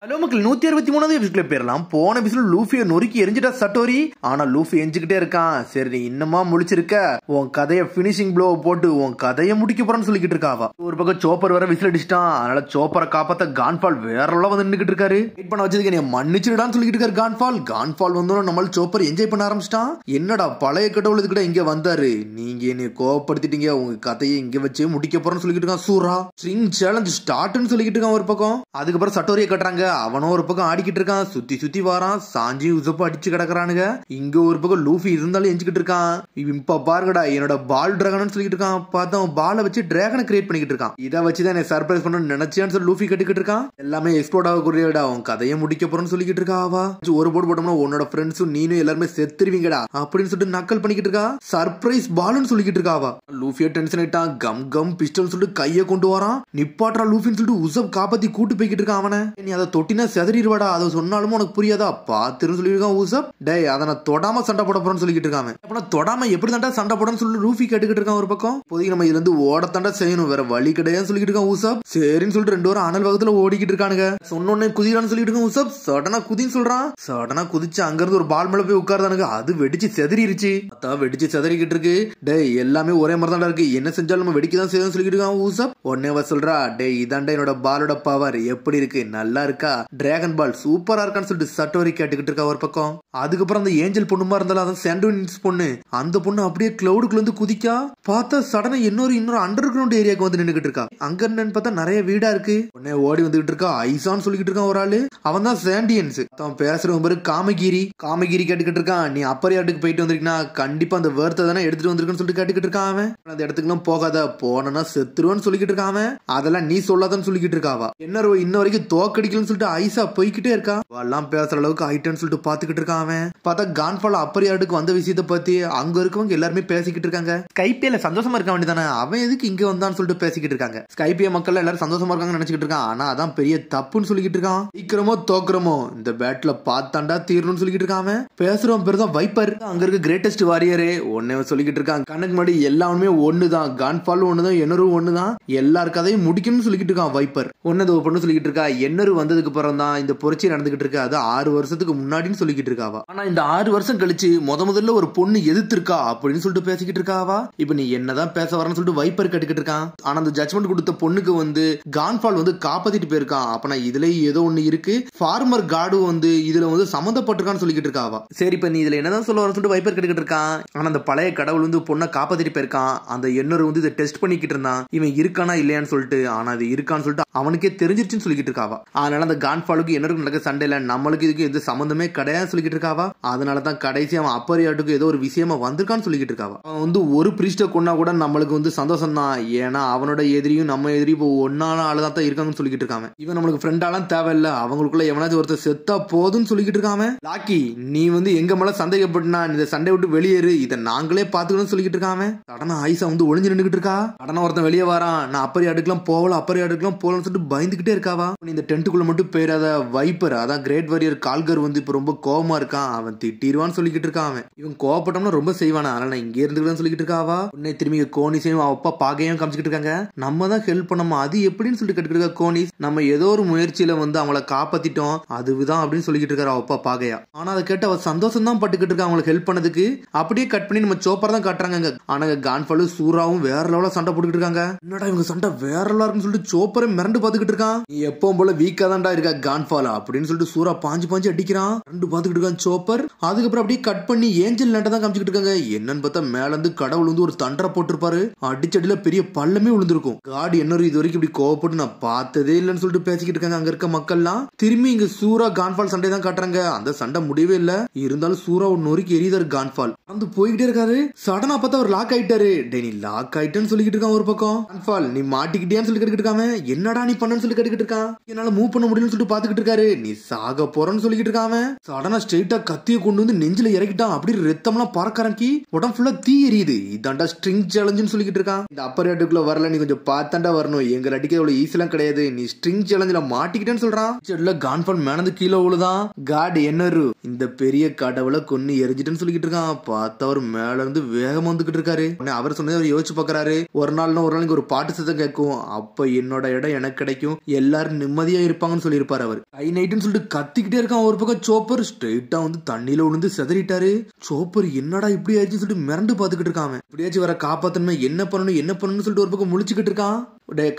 Hello மக்கள் 163வது எபிசோட்ல போயிடலாம். போன எபிசோட் லூஃபியை நொறுக்கி எரிஞ்சிட்டா சட்டோரி. ஆனா லூஃபி எஞ்சிக்கிட்டே இருக்கான். சரி நீ இன்னமா முழிச்சிருக்க, உன் கதையை பினிஷிங் ப்ளோ போட்டு உன் கதையை முடிக்க போறன்னு சொல்லிக்கிட்டு இருக்காவா. ஒரு பக்கம் சோப்பர் வேற விசில் அடிச்சிட்டான். அதனால சோப்பரை காப்பாத்த கான்ஃபால் வேற லெவல்ல வந்து நின்னுக்கிட்டு இருக்காரு. வெயிட் பண்ண வச்சதுக்கு நீ மன்னிச்சிடான்னு சொல்லிக்கிட்டு இருக்காரு கான்ஃபால். கான்ஃபால் வந்தோம் நம்மள சோப்பர் என்ஜாய் பண்ண ஆரம்பிச்சிட்டான். என்னடா பழைய கடவுள் கூட இங்க வந்தாரு, நீங்க என்னை கோவப்படுத்திட்டீங்க, உங்க கதையை இங்க வச்சு முடிக்க போறேன்னு சொல்லிக்கிட்டு இருக்கான். சூரா ஸ்ட்ரிங் சேலஞ்ச் ஸ்டார்ட்னு சொல்லிக்கிட்டு இருக்கான் ஒரு பக்கம். அதுக்கப்புறம் சட்டோரியை கட்டுறாங்க. அவனும் ஒரு பக்கம் ஆடிக்கிட்டு இருக்கான். சுத்தி சுத்தி வாரான். சாஞ்சி உசப்ப அடிச்சு கிடக்குறானுங்க. இங்க ஒரு பக்கம் லூஃபி இருந்தாலும் எஞ்சிக்கிட்டு இருக்கான். இப்ப பாருங்கடா என்னோட பால் டிராகன் சொல்லிட்டு இருக்கான். பார்த்தா அவன் பாலை வச்சு டிராகனை கிரியேட் பண்ணிக்கிட்டு இருக்கான். இதை வச்சுதான் என்ன சர்ப்ரைஸ் பண்ணணும்னு நினைச்சேன்னு சொல்லி லூஃபி கட்டுக்கிட்டு இருக்கான். எல்லாமே எக்ஸ்ப்ளோர்ட் ஆகக்கூடியடா, அவன் கதையை முடிக்க போறேன்னு சொல்லிக்கிட்டு இருக்காவா. ஒரு போர்டு போட்டோம்னா உன்னோட ஃப்ரெண்ட்ஸும் நீனும் எல்லாருமே செத்துருவீங்கடா அப்படின்னு சொல்லிட்டு நக்கல் பண்ணிக்கிட்டு இருக்கா. சர்ப்ரைஸ் பால்னு சொல்லிக்கிட்டு இருக்காவா. லூஃபியா டென்ஷன் ஆயிட்டான். கம் கம் பிஸ்டல் சொல்லிட்டு கையை கொண்டு வரான். நிப்பாட்ரா லூஃபின்னு சொல்லிட்டு உசப் காப்பாத்தி கூட்டு போய்கிட்டு இருக்கான். அவனை நீ அதை தொட்டினா செதறிடுவாடா, அதை சொன்னாலும் உனக்கு புரியாதா பாத்துன்னு சொல்லிருக்கான் உசப். டே அதை நான் தொடாம சண்டை போட போறேன்னு சொல்லிக்கிட்டு இருக்காங்க. அப்ப தொடாம எப்படி தாண்டா சண்டை போடன்னு சொல்லி லூஃபி கேட்டுக்கிட்டு இருக்கான் ஒரு பக்கம். இப்போதைக்கு நம்ம இதுல இருந்து ஓடத்தாண்டா செய்யணும், வேற வழி கிடையாதுன்னு சொல்லிக்கிட்டு இருக்கான் உசப். சரின்னு சொல்லிட்டு ரெண்டு பேரும் அனல் வகத்துல ஓடிக்கிட்டு இருக்கானுங்க. சொன்னோன்னே குதிரான்னு சொல்லிட்டு இருக்கான் உசப். சடனா குதின்னு சொல்றான். சடனா குதிச்சு அங்க இருந்து ஒரு பால் மேல போய் உட்கார்தானுங்க. அது வெடிச்சு செதறிடுச்சு. அதான் வெடிச்சு செதறிக்கிட்டு இருக்கு. டே எல்லாமே ஒரே மாதிரி தான் இருக்கு, என்ன செஞ்சாலும் நம்ம வெடிக்கதான் செய்யணும் சொல்லிக்கிட்டு இருக்கான் உசப். உடனே சொல்றா, டே இதாண்டா என்னோட பாலோட பவர், எப்படி இருக்கு நல்லா இருக்கா, டிராகன் பால் சூப்பரா இருக்கான்னு சொல்லிட்டு சட்டோரி கேட்டுக்கிட்டு இருக்கா ஒரு பக்கம். அதுக்கப்புறம் அந்த ஏஞ்சல் பொண்ணுமா இருந்தாலும் அதான் சாண்டோனிஸ் பொண்ணு, அந்த பொண்ணு அப்படியே கிளவுடுக்குள்ள இருந்து குதிக்கா. பார்த்தா சடனா இன்னொரு அண்டர் கிரவுண்ட் ஏரியாவுக்கு வந்து நின்னுகிட்டு இருக்கா. அங்க என்னன்னு பார்த்தா நிறைய வீடா இருக்கு. உடனே ஓடி வந்துகிட்டு இருக்கா. ஐசான்னு சொல்லிக்கிட்டு இருக்கான் ஒரு ஆளு. அவன் தான் சாண்டியன்ஸ். அவன் பேசுறவன் பேரு காமகிரி. காமகிரி கேட்டுக்கிட்டு இருக்கான். நீ அப்பரியாட்டுக்கு போயிட்டு வந்திருக்கா, கண்டிப்பா அந்த வேர்த்தை தானே எடுத்துட்டு வந்திருக்குன்னு சொல்லிட்டு கேட்டுக்கிட்டு இருக்கான். அவன் அந்த இடத்துக்கு எல்லாம் போகாத, போனா செத்துருவான்னு சொல்லிக்கிட்டு இருக்கான். அவன் அதெல்லாம் நீ சொல்லாதான்னு சொல்லிக்கிட்டு இருக்காவா. என்ன இன்ன வரைக்கும் தோக்கடிக்கலன்னு சொல்லிட்டு ஐசா போய்கிட்டே இருக்கா. எல்லாம் பேசுற அளவுக்கு ஆயிட்டேன்னு சொல்லிட்டு பாத்துக்கிட்டு இருக்கான். அவன் பார்த்தா கான்ஃபால் அப்பரியாட்டுக்கு வந்த விஷயத்தை பத்தி அங்க இருக்கவங்க எல்லாருமே பேசிக்கிட்டு இருக்காங்க. ஸ்கைப்பியில சந்தோஷமா இருக்க வேண்டியதானே, அவன் எதுக்கு இங்க வந்தான்னு சொல்லிட்டு பேசிக்கிட்டு இருக்காங்க. ஸ்கைப்பிய மக்கள் எல்லாரும் சந்தோஷமா இருக்காங்க நினைச்சுக்கிட்டு இருக்கான். ஆனா அதான் பெரிய தப்புன்னு சொல்லிக்கிட்டு இருக்கான். சீக்கிரமோ தோக்குறமோ இந்த பேட்ல பார்த்தாண்டா தீரணும்னு சொல்லிக்கிட்டு இருக்கான். அவன் பேசுறவன் பேரு தான் வைப்பர். அங்க இருக்க கிரேட்டஸ்ட் வாரியரே ஒன்னே சொல்லிக்கிட்டு இருக்கான். கண்ணுக்கு முன்னாடி எல்லாமே ஒண்ணுதான், கான்ஃபால் ஒண்ணுதான், என்னரும் ஒண்ணுதான், எல்லார் கதையும் முடிக்கணும்னு சொல்லிக்கிட்டு இருக்கான் வைப்பர். ஒன்னு பொண்ணு சொல்லிக்கிட்டு இருக்கா. என்னரு வந்ததுக்கு அப்புறம் தான் இந்த புரட்சி நடந்துகிட்டு இருக்கு, அது 6 வருஷத்துக்கு முன்னாடின்னு சொல்லிக்கிட்டு இருக்காவா. ஆனா இந்த 6 வருஷம் கழிச்சு முதல்ல ஒரு பொண்ணு எதிர்த்திருக்கா அப்படின்னு சொல்லிட்டு பேசிக்கிட்டு இருக்காவா. இப்ப நீ என்னதான் பேச வரன்னு சொல்லிட்டு வைப்பர் கேட்டுக்கிட்டு இருக்கான். ஆனா அந்த ஜட்மெண்ட் கொடுத்த பொண்ணுக்கு வந்து கான்ஃபால் வந்து காப்பாத்திட்டு போயிருக்கான். அப்பனா இதுல ஏதோ ஒண்ணு இருக்கு, ஃபார்மர் காடு வந்து இதுல வந்து சம்பந்தப்பட்டிருக்கான்னு சொல்லிக்கிட்டு இருக்காவா. சரி இப்ப நீ இதுல என்னதான் சொல்ல வரன்னு சொல்லிட்டு வைப்பர் கேட்டுக்கிட்டு இருக்கான். ஆனா அந்த பழைய கடவுள் வந்து பொண்ணை காப்பாத்திட்டு போயிருக்கான். அந்த எண்ணூர் வந்து இதை டெஸ்ட் பண்ணிக்கிட்டு இருந்தான், இவன் இருக்கானா இல்லையான்னு சொல்லிட்டு. ஆனா அது இருக்கான்னு சொல்லிட்டு அவனுக்கே தெரிஞ்சிருச்சுன்னு சொல்லிக்கிட்டு இருக்காவா. அதனால அந்த கான்ஃபாலுக்கு என்னருக்கு நடக்க சண்டையில நம்மளுக்கு இதுக்கு எந்த சம்பந்தமே கிடையாது சொல்லிக்கிட்டு இருக்காவா. அதனாலதான் கடைசி அவன் அப்பரியாட்டுக்கு ஏதோ ஒரு விஷயமா வந்திருக்கான்னு சொல்லிக்கிட்டு இருக்காவா. அவன் வந்து ஒரு பிரீஸ்ட கொண்டா கூட நம்மளுக்கு வந்து சந்தோஷம் தான், ஏன்னா அவனோட எதிரியும் நம்ம எதிரியும் இப்போ ஒன்னான ஆளுதான் தான் இருக்காங்கன்னு சொல்லிக்கிட்டு இருக்காங்க. இவன் நம்மளுக்கு ஃப்ரெண்டாலாம் தேவையில்ல, அவங்களுக்குள்ள எவனாச்சும் ஒருத்தர் செத்தா போதும்னு சொல்லிக்கிட்டு இருக்காங்க. லாக்கி நீ வந்து எங்க மேல சந்தேகப்பட்டுனா இந்த சண்டை விட்டு வெளியேறு, இதை நாங்களே பாத்துக்கணும்னு சொல்லிக்கிட்டு இருக்காங்க. சடனா ஐசா வந்து ஒளிஞ்சு நின்றுகிட்டு இருக்கா. சடனா ஒருத்தன் வெளியே வரான். நான் அப்பரியாட்டுக்கெல்லாம் போகல, அப்பரியாட்டுக்கெல்லாம் போகலன்னு சொல்லிட்டு பயந்துகிட்டே இருக்காவா. இந்த டென்ட்டுக்குள்ள மட்டும் பேராத வைப்பர், அதான் கிரேட் வாரியர் கால்கர் வந்து இப்ப ரொம்ப கோவமா இருக்கான். அவன் திட்டிடுவான்னு சொல்லிக்கிட்டு இருக்கான். அவன் இவன் கோவப்பட்டோம்னா ரொம்ப செய்வானா, அதனால நான் இங்க இருந்துக்கிறேன்னு சொல்லிக்கிட்டு இருக்காவா. உடனே திரும்பி கோனிஸையும் அப்பா பாகையும் காமிச்சிட்டு இருக்காங்க. நம்ம தான் ஹெல்ப் பண்ணோமா, அது எப்படின்னு சொல்லிட்டு கேட்டுக்கிட்டு இருக்கா கோனிஸ். நம்ம ஏதோ ஒரு முயற்சியில வந்து அவங்கள காப்பாத்திட்டோம், அதுதான் அப்படின்னு சொல்லிக்கிட்டு இருக்காரு அப்பா பாகையா. ஆனா அதை கேட்டு அவ சந்தோஷம் தான் பட்டுக்கிட்டு இருக்கா அவங்களுக்கு ஹெல்ப் பண்ணதுக்கு. அப்படியே கட் பண்ணி நம்ம சோப்பர் தான் காட்டுறாங்க. ஆனா கான்ஃபாலும் சூராவும் வேற லெவல சண்டை போட்டுக்கிட்டு இருக்காங்க. என்னடா இவங்க சண்டை வேற லெவலா இருக்குன்னு சொல்லிட்டு சோப்பரை மிரண்டு பாத்துக்கிட்டு இருக்கான். நீ எப்பவும் போல வீக்கா தான்டா இருக்கா கான்ஃபாலா அப்படின்னு சொல்லிட்டு சூரா பாஞ்சு அடிக்கிறான். ரெண்டு பாத்துக்கிட்டு இருக்கான் சோப்பர். அதுக்கப்புறம் அப்படியே கட் பண்ணி ஏஞ்சல் லேண்ட தான் காமிச்சிட்டு இருக்காங்க. என்னன்னு பார்த்தா மேல இருந்து கடவுள் வந்து ஒரு தண்டரை போட்டிருப்பாரு. அடிச்சடியில பெரிய பள்ளமே விழுந்திருக்கும். காடு என்னரு இது வரைக்கும் இப்படி கோவப்பட்டு நான் பார்த்ததே இல்லைன்னு சொல்லிட்டு பேசிக்கிட்டு இருக்காங்க அங்க இருக்க மக்கள்லாம். திரும்பி இங்க சூரா கான்ஃபால் சண்டை தான் காட்டுறாங்க. அந்த சண்டை முடியவே இல்ல, இருந்தாலும் சூரா ஒரு நொறுக்கி எரியுதாரு கான்ஃபால். வந்து போய்கிட்டே இருக்காரு. சடனா பார்த்தா அவர் லாக் ஆயிட்டாரு. டே நீ லாக் ஆயிட்டேன்னு சொல்லிக்கிட்டு இருக்கான் ஒரு பக்கம். கான்ஃபால் நீ மாட்டிக்கிட்டேன்னு சொல்லி கேட்டுக்கிட்டு இருக்காம, என்னடா நீ பண்ணன்னு சொல்லி கேட்டுக்கிட்டு இருக்கான். என்னால மூவ் பண்ண முடியும்னு சொல்லிட்டு பாத்துக்கிட்டு இருக்காரு. நீ சாக போறன்னு சொல்லிக்கிட்டு இருக்காம. சடனா ஸ்ட்ரெயிட்டா கத்திய கொண்டு வந்து நெஞ்சில இறக்கிட்டான். அப்படி ரத்தம்லாம் பறக்க ஆரம்பி உடம்பு ஃபுல்லா தீ எரியுது. இதாண்டா ஸ்ட்ரிங் சேலஞ்சுன்னு சொல்லிக்கிட்டு இருக்கான். இந்த அப்பரியாட்டுக்குள்ள வரல, நீ கொஞ்சம் பார்த்தாண்டா வரணும், எங்க இதுல அடிக்கிறது அவ்வளவு ஈஸிலாம் கிடையாது, நீ ஸ்ட்ரிங் சேலஞ்சில மாட்டிக்கிட்டேன்னு சொல்றான். கான்ஃபன் மேனது கீழே விழுதான். காட் என்னரு இந்த பெரிய கடவுளை கொன்னு எரிஞ்சிட்டேன்னு சொல்லிக்கிட்டு இருக்கான். பார்த்தா அவர் மேல இருந்து வேகமா வந்துகிட்டு இருக்காரு. அவர் சொன்னதை அவர் யோசிச்சு பாக்குறாரு. ஒரு நாளைக்கு ஒரு பாட்டு சத்தம் கேட்கும், அப்ப என்னோட இடம் எனக்கு கிடைக்கும், எல்லாரும் நிம்மதியா இருப்பாங்கன்னு சொல்லியிருப்பாரு. அவர் கை நைட்டுன்னு சொல்லிட்டு கத்திக்கிட்டே இருக்கான். ஒரு பக்கம் சோப்பர் ஸ்ட்ரெயிட்டா வந்து தண்ணியில விழுந்து செதறிட்டாரு. சோப்பர் என்னடா இப்படி ஆயிடுச்சு சொல்லிட்டு மிரண்டு பாத்துக்கிட்டு இருக்காங்க. இப்படியாச்சும் வர காப்பாத்தணும்னா என்ன பண்ணணும்னு சொல்லிட்டு ஒரு பக்கம் முழிச்சுக்கிட்டு இருக்கான்.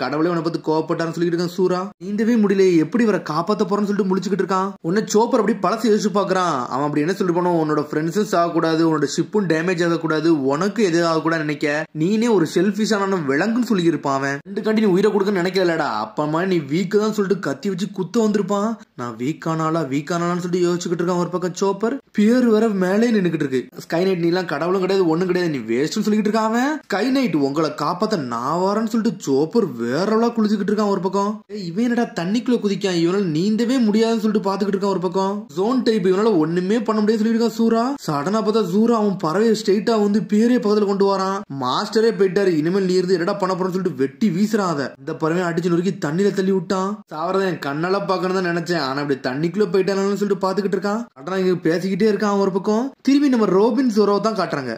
கடவுளே உன பார்த்து கோவப்பட்டான்னு சொல்லிட்டு இருக்கான். சூரா நீந்தவே முடியல, எப்படி வர காப்பாத்த போறன்னு சொல்லிட்டு முடிச்சுக்கிட்டு இருக்கான். உன்ன சோப்பர் அப்படி பழச யோசிச்சு பாக்குறான். அவன் அப்படி என்ன சொல்லி போனோம், உன்னோட ஃப்ரெண்ட்ஸும் சாகக்கூடாது, உன்னோட ஷிப்பும் டேமேஜ் ஆகக்கூடாது, உனக்கு எது ஆகக்கூடாது நினைக்க நீனே ஒரு செல்ஃபிஷான விலங்குன்னு சொல்லி இருப்பான். அவன் ரெண்டு கண்டி நீ உயிரை கொடுக்க நினைக்கலடா, அப்பமா நீ வீக்கு தான் சொல்லிட்டு கத்தி வச்சு குத்த வந்திருப்பான். நான் வீக்கானாலான்னு சொல்லிட்டு யோசிச்சுக்கிட்டு இருக்கான். ஒரு பக்கம் சோப்பர் பியர் வர மேலே நின்னுக்கிட்டு இருக்கு. ஸ்கை நைட் நீலாம் கடவுளும் கிடையாது ஒண்ணும் கிடையாது, நீ வேஸ்ட்னு சொல்லிட்டு இருக்கான். அவன் ஸ்கை நைட் உங்களை காப்பாத்த நான் வரேன்னு சொல்லிட்டு சோப்பர் வேற குளிச்சுக்கிட்டு இருக்கான். ஒரு பக்கம் இவன் என்னடா தண்ணிக்குள்ள குதிக்கான், இவனால நீந்தவே முடியாதுன்னு சொல்லிட்டு பாத்துக்கிட்டு இருக்கான். ஒரு பக்கம் ஜோன் டைப் இவனால ஒண்ணுமே பண்ண முடியாது சொல்லிட்டு இருக்கான். சூரா சடனா பார்த்தா சூரா அவன் பறவையை ஸ்ட்ரெயிட்டா வந்து பேரே பக்கத்துல கொண்டு வரான். மாஸ்டரே போயிட்டாரு, இனிமேல் நீ இருந்து என்னடா பண்ண போறன்னு சொல்லிட்டு வெட்டி வீசுறான். அதை இந்த பறவையை அடிச்சு நொறுக்கி தண்ணியில தள்ளி விட்டான். சாவறத என் கண்ணால பாக்கணும் தான் நினைச்சேன், ஆனா இப்படி தண்ணிக்குள்ள போயிட்டானு சொல்லிட்டு பாத்துக்கிட்டு இருக்கான். அடனா இங்க பேசிக்கிட்டே இருக்கான். ஒரு பக்கம் திரும்பி நம்ம ரோபின் ஜோரோ தான் காட்டுறாங்க.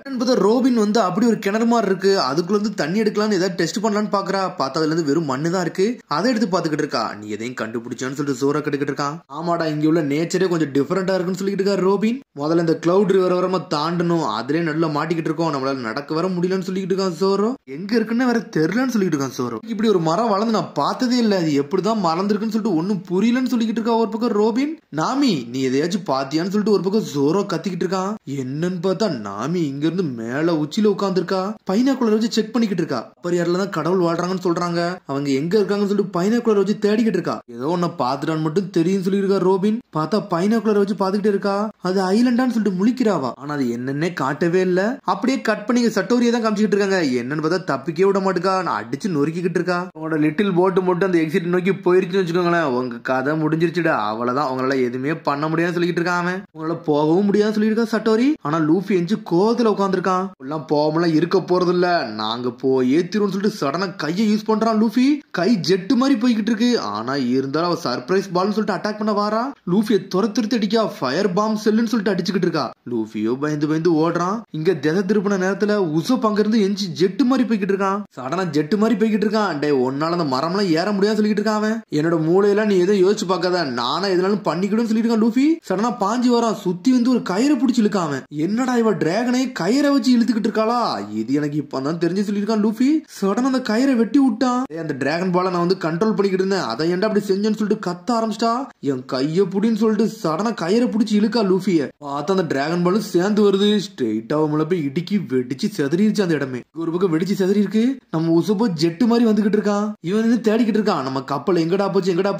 ரோபின் வந்து அப்படி ஒரு கிணறு மாதிரி இருக்கு, அதுக்குள்ள வந்து தண்ணி எடுக்கலாம்னு ஏதாவது டெஸ்ட் பண்ணலான்னு பாக்குறா. பார்த்ததுல இருந்து வெறும் மண்ணு தான் இருக்கு, அதை எடுத்து பாத்துக்கிட்டு இருக்கா. நீ எதையும் கண்டுபிடிச்சான்னு சொல்லிட்டு ஜோரா கட்டுக்கிட்டு இருக்கான். ஆமாடா இங்க உள்ள நேச்சரே கொஞ்சம் டிஃபரெண்டா இருக்குன்னு சொல்லிட்டு இருக்காரு ரோபின். முதல்ல இந்த கிளவுட் ரிவர் வரமா தாண்டணும், அதுலயே நல்லா மாட்டிக்கிட்டு இருக்கோம், நம்மளால நடக்க வர முடியலன்னு சொல்லிட்டு இருக்கான். ஜோரோ எங்க இருக்குன்னு வேற தெரியலன்னு சொல்லிட்டு இருக்கான். ஜோரோ இப்படி ஒரு மரம் வளர்ந்து நான் பார்த்ததே இல்ல, அது எப்படிதான் மறந்துருக்குன்னு சொல்லிட்டு ஒன்னும் புரியலன்னு சொல்லிட்டு இருக்கா. ஒரு பக்கம் ரோபின் நாமி நீ எதையாச்சும் பாத்தியான்னு சொல்லிட்டு ஒரு பக்கம் ஜோரோ கத்திக்கிட்டு இருக்கான். என்னன்னு பார்த்தா நாமி இங்க இருந்து மேல உச்சியில உட்கார்ந்து இருக்கா. பைனாக்குலர் வச்சு செக் பண்ணிக்கிட்டு இருக்கா. பரியாரில தான் கடவுள் வாழ்றாங்கன்னு சொல்றாங்க, அவங்க எங்க இருக்காங்கன்னு சொல்லிட்டு பைனாக்குலர் வச்சு தேடிக்கிட்டு இருக்கா. ஏதோ ஒன்ன பாத்துட்டான்னு மட்டும் தெரியும் சொல்லி இருக்கா ரோபின். பார்த்தா பைனாக்குலர் வச்சு பாத்துக்கிட்டு இருக்கா. அது ஐலண்டான்னு சொல்லிட்டு முழிக்கிறாவா, ஆனா அது என்னன்னே காட்டவே இல்ல. அப்படியே கட் பண்ணி சட்டோரியை தான் காமிச்சிட்டு இருக்காங்க. என்னன்னு பார்த்தா தப்பிக்கவே விட மாட்டுக்கா, அடிச்சு நொறுக்கிட்டு இருக்கா. உங்களோட லிட்டில் போட்டு மட்டும் அந்த எக்ஸிட் நோக்கி போயிருச்சுன்னு வச்சுக்கோங்களேன், உங்க கதை முடிஞ்சிருச்சுடா, அவ்வளவுதான், உங்களால எதுவுமே பண்ண முடியாதுன்னு சொல்லிட்டு இருக்கான். உங்களால போகவும் முடியாதுன்னு சொல்லியிருக்கா சட்டோரி. ஆனா லூஃபி எஞ்சி கோவத்துல உட்காந்துருக்கான். எல்லாம் போகலாம் இருக்க போறது இல்ல, நாங்க போய் ஏத்திரும் சொல்லிட்டு சடனா கையை யூஸ் பண்றான் லூஃபி. கை ஜெட்டு மாதிரி போய்கிட்டு இருக்கு. ஆனா இருந்தாலும் அவ சர்ப்ரைஸ் பால்னு சொல்லிட்டு அட்டாக் பண்ண வாரா. லூஃபியை துரத்துட்டு அடிக்கா. ஃபயர் பாம் செல்லுன்னு சொல்லிட்டு அடிச்சுக்கிட்டு இருக்கா. லூஃபியோ பயந்து ஓடுறான். இங்க திசை திருப்பின நேரத்துல உசப் அங்க இருந்து எஞ்சி ஜெட்டு மாதிரி போய்கிட்டு இருக்கான். சடனா ஜெட்டு மாதிரி போய்கிட்டு இருக்கான். டே ஒன்னால அந்த மரம்லாம் ஏற முடியாது சொல்லிட்டு இருக்கான். அவன் என்னோட மூளையெல்லாம் நீ எதை யோசிச்சு பார்க்காத, நானா எதனாலும் பண்ணிக்கிடும் சொல்லிட்டு இருக்கான். லூஃபி சடனா பாஞ்சி வரான். சுத்தி வந்து ஒரு கயிறை பிடிச்சி இழுக்கான். என்னடா இவ டிராகனை கயிறை வச்சு இழுத்துக்கிட்டு இருக்காளா, இது எனக்கு இப்பதான் தெரிஞ்சு சொல்லியிருக்கான் லூஃபி. சடனா அந்த கயிறை வெட்டி விட்டான். அந்த டிராகன் பால நான் வந்து கண்ட்ரோல் பண்ணிக்கிட்டு இருந்தேன், அதை ஏன்டா அப்படி செஞ்சேன்னு சொல்லிட்டு கத்த ஆரம்பிச்சிட்டா. என் கைய புடின்னு சொல்லிட்டு சடனா கயிறை பிடிச்சி இழுக்கா லூஃபிய. பார்த்தா அந்த டிராகன் பாலும் சேர்ந்து வருது. ஸ்ட்ரெயிட்டா அவங்கள போய் இடுக்கி வெடிச்சு செதறிடுச்சு அந்த இடமே. ஒரு பக்கம் வெடிச்சு செதறி இருக்கு. நம்ம உசப்போ ஜெட்டு மாதிரி வந்துகிட்டு இருக்கான். இவன் வந்து தேடிக்கிட்டு இருக்கான், நம்ம கப்பல் எங்கடா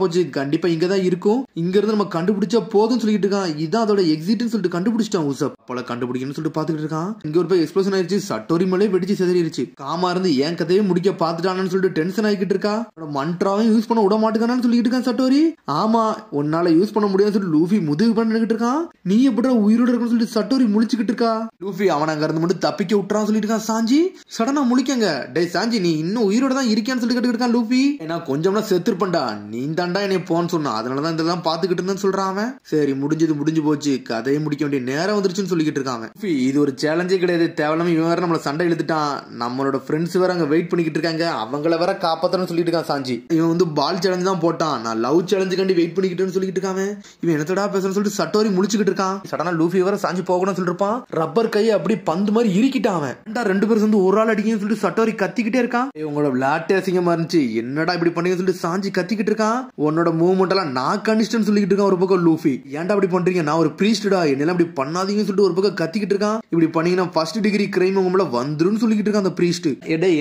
போச்சு, கண்டிப்பா இங்கதான் இருக்கும், இங்க இருந்து நம்ம கண்டுபிடிச்சா போதும் சொல்லிட்டு இருக்கான். இதான் அதோட எக்ஸிட்னு சொல்லிட்டு கண்டுபிடிச்சிட்டான் உசப். அப்பல கண்டுபிடிக்கணும்னு சொல்லிட்டு பாத்துக்கிட்டு இருக்கான். இங்க ஒரு போய் எக்ஸ்ப்ளோஷன் ஆயிடுச்சு. சட்டோரி மேலே வெடிச்சு செதறிடுச்சு. காமா இருந்து ஏன் கதையே முடிக்க பாத்துட்டானு சொல்லிட்டு டென்ஷன் ஆகிட்டு இருக்கா. மன்றாவையும் யூஸ் பண்ண விட மாட்டேங்கானு சொல்லிட்டு இருக்கான் சட்டோரி. ஆமா உன்னால யூஸ் பண்ண முடியாதுன்னு சொல்லிட்டு லூஃபி முதுகு பண்ணிட்டு இருக்கான். நீ எப்படா உயிரோட இருக்குன்னு சொல்லிட்டு சட்டோரி முழிச்சுக்கிட்டு இருக்கா. லூஃபி அவன் அங்க இருந்து மட்டும் தப்பிக்க விட்டுறான்னு சொல்லிட்டு இருக்கான். சாஞ்சி சடனா முழிக்கங்க. டே சாஞ்சி நீ இன்னும் உயிரோட தான் இருக்கியான்னு சொல்லி கேட்டுக்கிட்டு இருக்கான் லூஃபி. ஏன்னா கொஞ்சம்னா செத்துருப்பண்டா, நீ தாண்டா என்னை போன்னு சொன்னா, அதனாலதான் இதெல்லாம் பாத்துக்கிட்டு இருந்தேன்னு சொல்றான் அவன். சரி முடிஞ்சு போச்சு, கதையை முடிக்க வேண்டிய நேரம் வந்துருச்சுன்னு சொல்லிக்கிட்டு இருக்காங்க. இது ஒரு சேலஞ்சே கிடையாது, தேவையில்லாம இவன் வேற நம்மள சண்டை இழுத்துட்டான். நம்மளோட ஃப்ரெண்ட்ஸ் வேற அங்க வெயிட் பண்ணிக்கிட்டு இருக்காங்க, அவங்கள வேற காப்பாத்தணும்னு சொல்லிட்டு இருக்கான் சாஞ்சி. இவன் வந்து பால் சேலஞ்ச் தான் போட்டான், நான் லவ் சேலஞ்சு கண்டி வெயிட் பண்ணிக்கிட்டேன்னு சொல்லிட்டு இருக்கான். இவன் என்னத்தடா பேசணும்னு சொல்லிட்டு சட்டோரி முழிச்சுக்கிட்டு இருக்கான். சடனா லூஃபி வேற சாஞ்சி போகணும்னு சொல்லிருப்பான். ரப்பர் கையை அப்படி பந்து மாதிரி இறுக்கிட்டான். அவன் ரெண்டு பேரும் வந்து ஒரு ஆள் அடிக்கணும்னு சொல்லிட்டு சட்டோரி கத்திக்கிட்டே இருக்கான். உங்களோட விளையாட்டு அசிங்கமா இருந்துச்சு, என்னடா இப்படி பண்ணீங்கன்னு சொல்லிட்டு சாஞ்சி கத்திக்கிட்டு இருக்கான். உன்னோட மூவ்மெண்ட் எல்லாம் நான் கண்டிஸ்டன்ஸ் சொல்லிட்டு இருக்கான். ஒரு பக்கம் லூஃபி ஏன்டா அப்படி பண்றீங்க, நான் ஒரு பிரீஸ்டா, என்னெல்லாம் இப்படி பண்ணாதீங்கன்னு சொல்லிட்டு ஒரு பக்கம் கத்திக்கிட்டு இருக்கான். இப்படி பண்ணீங்கன்னா ஃபர்ஸ்ட் டிகிரி கிரைம் உங்களை வந்துரும் சொல்லிட்டு இருக்கான் அந்த பிரீஸ்ட்.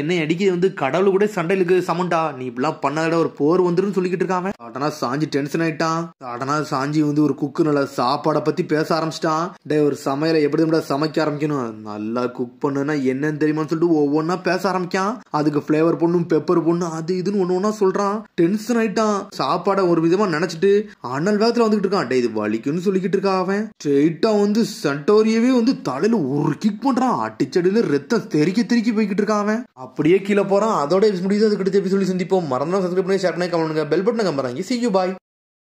என்ன அடிக்க வந்து கடவுள் கூட சண்டைக்கு சமண்டா, நீ இப்படிலாம் பண்ணாத ஒரு போர் வந்துரும் சொல்லிட்டு இருக்கான். ஆனா சாஞ்சி டென்ஷன் ஆயிட்டான். ஆனா சாஞ்சி வந்து ஒரு குக்கு நல்ல சாப்பாடை பத்தி பேச ஆரம்பிச்சிட்டான். டே ஒரு சமையலை எப்படி சமைக்க ஆரம்பிக்கணும், நல்லா குக் பண்ணுனா என்னன்னு தெரியுமான்னு சொல்லிட்டு ஒவ்வொன்னா பேச ஆரம்பிக்கான். அதுக்கு பிளேவர் பொண்ணும் பெப்பர் பொண்ணு அது இதுன்னு ஒண்ணு சொல்றான். டென்ஷன் ஆயிட்டான். சாப்பாடை ஒரு விதமா நினைச்சிட்டு அண்ணல் வேகத்துல வந்துகிட்டு இருக்கான். டே இது வலிக்குன்னு சொல்லிக்கிட்டு இருக்கா. அவன் ஸ்ட்ரெயிட்டா வந்து சட்டோரியவே வந்து தலையில ஒரு கிக் பண்றான். அடிச்சடியில ரத்தம் தெறிக்கி போய்கிட்டு இருக்கான். அவன் அப்படியே கீழே போறான். அதோட முடியுது. அதுக்கு அடுத்த எபிசோட சந்திப்போம். மறந்துடாம சப்ஸ்கிரைப் பண்ணி ஷேர் பண்ணி கமெண்ட் பண்ணுங்க. பெல் பட்டனை கம்பறாங்க. See you bye.